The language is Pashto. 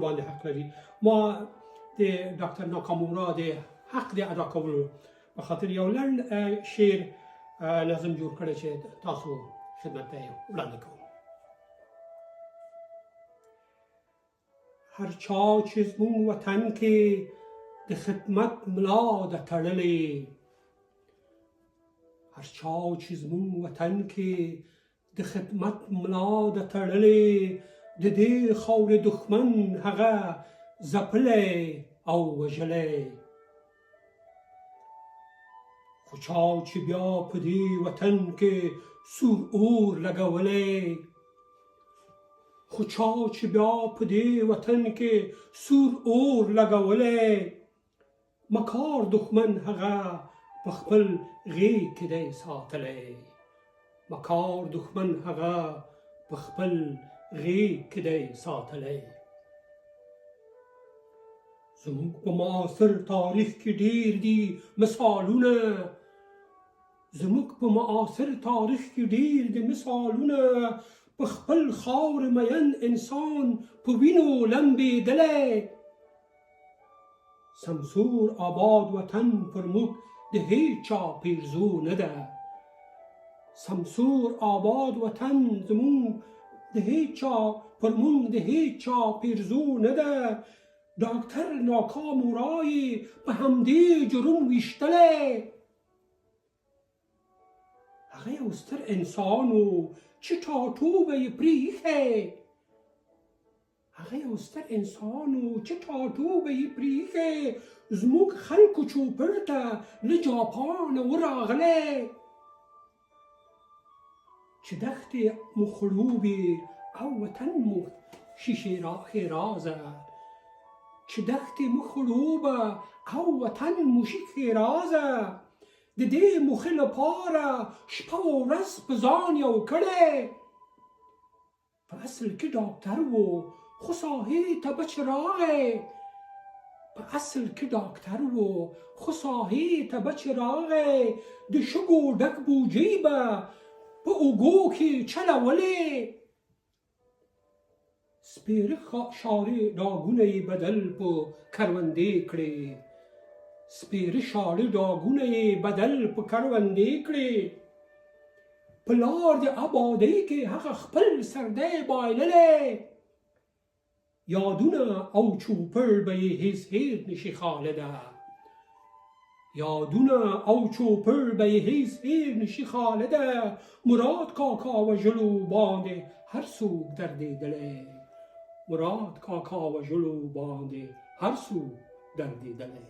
باندې حق لري. ما د ډاکټر ناکامورا د حق د ادا کولو په خاطر یو لنډ شعر نظم جوړ کړی چې تاسو خدمت ته وړاندې کوم. هر چا چې زموږ وطن کې د خدمت ملا ده تړلې، هر چا چې زموږ وطن کې د خدمت ملا ده تړلې، د دې خاورې دښمن هغه ځپلی او وژلی. خو چا چې بیا په دې وطن کې سور اور لګولی، خو چا چې بیا په دې وطن کې سور اور لګولی، مکار دښمن هغه په خپل غېږ کې دی ساتلی، مکار دښمن هغه په خپل غېږ کې دی ساتلی. زموږ په معاصر تاریخ کې ډېر دي مثالونه، زموږ په معاصر تاریخ کې ډېر دي مثالونه، په خپل خاورې مین انسان په وینو لمبېدلی. سمسور آباد وطن پر موږ د هیچا پیرزو نه ده، سمسور آباد وطن زموږ د هیچا پر موږ د هیچا پیرزو نه ده. ډاکټر ناکامورا یې په همدې جرم ویشتلی، هغه یو ستر انسان و چې ټاټوبه یې پرېښی، هغه یو ستر انسان و چې ټاټوبه یې پرېښی، زموږ خلکو چوپړ ته له جاپانه ورغلی. چې دښتې مو خړوبې او وطن مو شیشې ښېرازه، چې دښتې مو خړوبه او وطن مو ښې رازه، د دې موخې لپاره شپه و ورځ په ځان یو کړی. په اصل کې ډاکټر و خو ساحې ته به چې راغی، په اصل کې ډاکټر و خو ساحې ته به چې راغی، د شګو ډک بوجۍ به په اوږو کې چلولې. سپېره شاړې ډاګونه یې بدل په کروندې کړې، سپېره شاړې ډاګونه یې بدل په کروندې کړې. په لار د ابادۍ کې هغه خپل سردی بایللی، یادونه او چوپړ به یې هېڅ هېر نشي خالده، یادونه او چوپړ به یې هېڅ هېر نشي خالده. مراد کاکا وژلو باندې هر څوک دردېدلی، مراد کاکا وژلو باندې هر څوک دردېدلی.